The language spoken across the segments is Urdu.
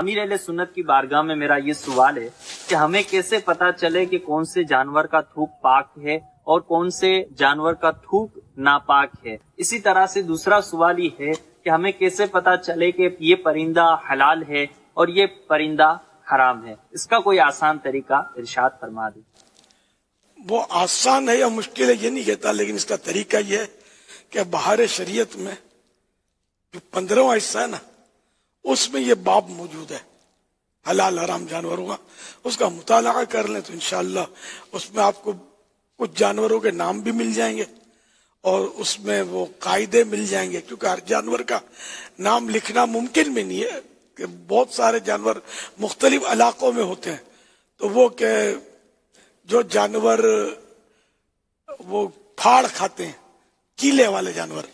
امیر اہل سنت کی بارگاہ میں میرا یہ سوال ہے کہ ہمیں کیسے پتا چلے کہ کون سے جانور کا تھوک پاک ہے اور کون سے جانور کا تھوک ناپاک ہے. اسی طرح سے دوسرا سوال یہ ہے کہ ہمیں کیسے پتا چلے کہ یہ پرندہ حلال ہے اور یہ پرندہ حرام ہے. اس کا کوئی آسان طریقہ ارشاد فرما دیں. وہ آسان ہے یا مشکل ہے یہ نہیں کہتا، لیکن اس کا طریقہ یہ ہے کہ بہار شریعت میں جو 15واں حصہ ہے نا، اس میں یہ باب موجود ہے حلال حرام جانوروں کا. اس کا مطالعہ کر لیں تو انشاءاللہ اس میں آپ کو کچھ جانوروں کے نام بھی مل جائیں گے اور اس میں وہ قاعدے مل جائیں گے، کیونکہ ہر جانور کا نام لکھنا ممکن بھی نہیں ہے کہ بہت سارے جانور مختلف علاقوں میں ہوتے ہیں. تو وہ کہ جو جانور وہ پھاڑ کھاتے ہیں، کیلے والے جانور،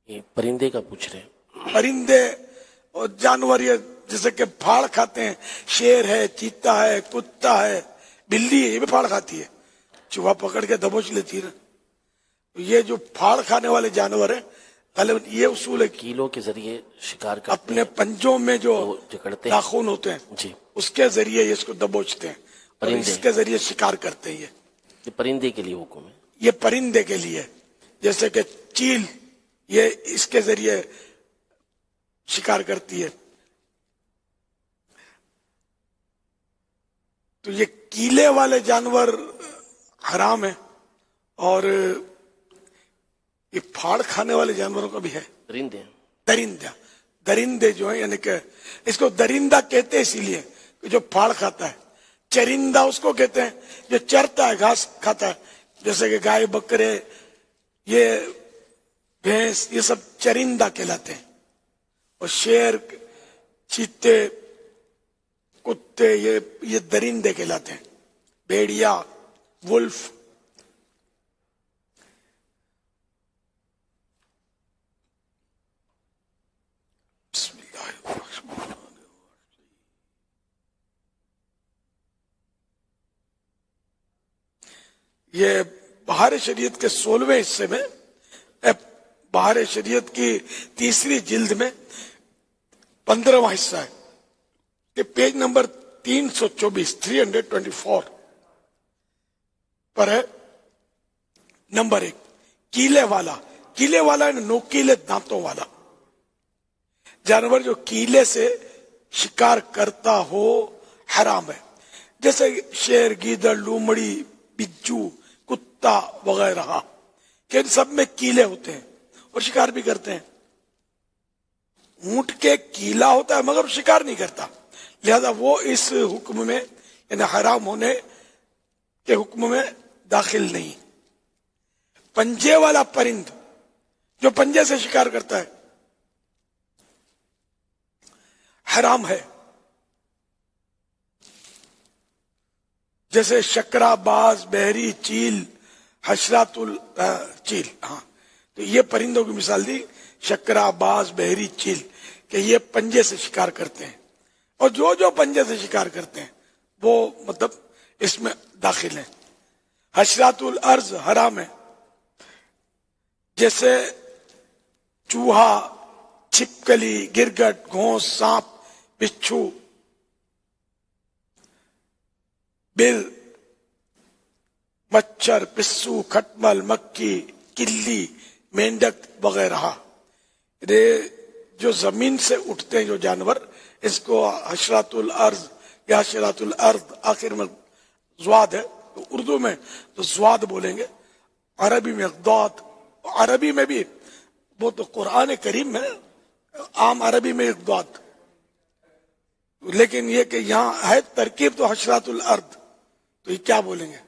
یہ پرندے کا پوچھ رہے ہیں. پرندے اور جانور یہ جیسے کہ پھاڑ کھاتے ہیں، شیر ہے، چیتا ہے، کتا ہے، بلی ہے، یہ بھی پھاڑ کھاتی ہے، چوہا پکڑ کے دبوچ لیتی ہے. یہ جو پھاڑ کھانے والے جانور ہیں، غالباً یہ اصول ہے کہ کیلوں کے ذریعے شکار کرتے اپنے ہیں، پنجوں میں جو وہ جکڑتے ہیں. ناخن ہوتے ہیں جی، اس کے ذریعے یہ اس کو دبوچتے ہیں اور پرندے. اس کے ذریعے شکار کرتے ہیں. یہ پرندے کے لیے حکم ہے. یہ پرندے کے لیے، جیسے کہ چیل یہ اس کے ذریعے شکار کرتی ہے. تو یہ کیلے والے جانور حرام ہیں اور یہ پھاڑ کھانے والے جانوروں کا بھی ہے. پرندے درندے جو ہیں، یعنی کہ اس کو درندہ کہتے ہیں اسی لیے کہ جو پھاڑ کھاتا ہے. چرندہ اس کو کہتے ہیں جو چرتا ہے، گھاس کھاتا ہے، جیسے کہ گائے، بکرے، یہ بھینس، یہ سب چرندہ کہلاتے ہیں. اور شیر، چیتے، کتے، یہ درندے کہلاتے ہیں. بھیڑیا، ولف. بسم اللہ الرحمن الرحیم. یہ بہار شریعت کے 16ویں حصے میں، بہار شریعت کی 3ری جلد میں 15واں حصہ ہے کہ پیج نمبر 324 پر ہے. نمبر 1، کیلے والا. کیلے والا ہے نوکیلے دانتوں والا جانور جو کیلے سے شکار کرتا ہو حرام ہے. جیسے شیر، گیدڑ، لومڑی، بچو، کتا وغیرہ، کہ ان سب میں کیلے ہوتے ہیں اور شکار بھی کرتے ہیں. اونٹ کے کیلا ہوتا ہے مگر شکار نہیں کرتا، لہذا وہ اس حکم میں، یعنی حرام ہونے کے حکم میں داخل نہیں. پنجے والا پرند جو پنجے سے شکار کرتا ہے حرام ہے. جیسے شکرا، باز، بحری، چیل، حشرات چیل. ہاں، تو یہ پرندوں کی مثال دی، شکرا، باز، بحری، چیل، کہ یہ پنجے سے شکار کرتے ہیں. اور جو پنجے سے شکار کرتے ہیں وہ مطلب اس میں داخل ہیں. حشرات الارض حرام ہے، جیسے چوہا، چھپکلی، گرگٹ، گھونس، سانپ، بچھو، بل، مچھر، پسو، کھٹمل، مکھی، کلی، مینڈک وغیرہ. جو زمین سے اٹھتے ہیں جو جانور، اس کو حشرات الارض یا حشرات الارض، آخر میں زواد ہے تو اردو میں تو زواد بولیں گے، عربی میں اقداد. عربی میں بھی وہ تو قرآن کریم میں عام عربی میں اقداد، لیکن یہ کہ یہاں ہے ترکیب تو حشرات الارض، تو یہ کیا بولیں گے؟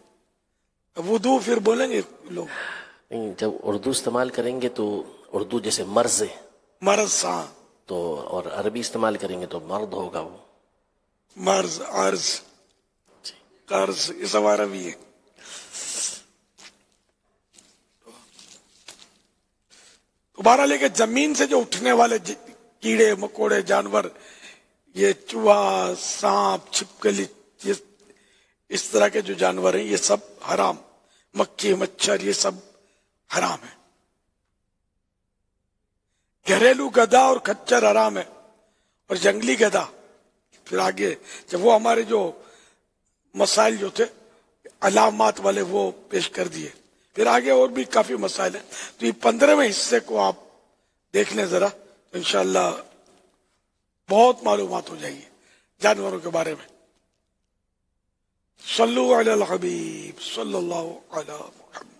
وضو پھر بولیں گے لوگ. جب اردو استعمال کریں گے تو اردو جیسے مرض ہے، مرض، ہاں، تو اور عربی استعمال کریں گے تو مرد ہوگا. وہ مرض، عرض، قرض، یہ سب عربی ہے. دوبارہ لے کے زمین سے جو اٹھنے والے کیڑے مکوڑے جانور، یہ چوہا، سانپ، چھپکلی، یہ اس طرح کے جو جانور ہیں یہ سب حرام. مکھی، مچھر، یہ سب حرام ہے. گھریلو گدھا اور کچر حرام ہے، اور جنگلی گدھا. پھر آگے جب وہ ہمارے جو مسائل جو تھے علامات والے وہ پیش کر دیے. پھر آگے اور بھی کافی مسائل ہیں. تو یہ 15ویں حصے کو آپ دیکھ لیں ذرا, تو انشاءاللہ بہت معلومات ہو جائیں گی جانوروں کے بارے میں. صلو علی الحبیب صلی اللہ علی محمد.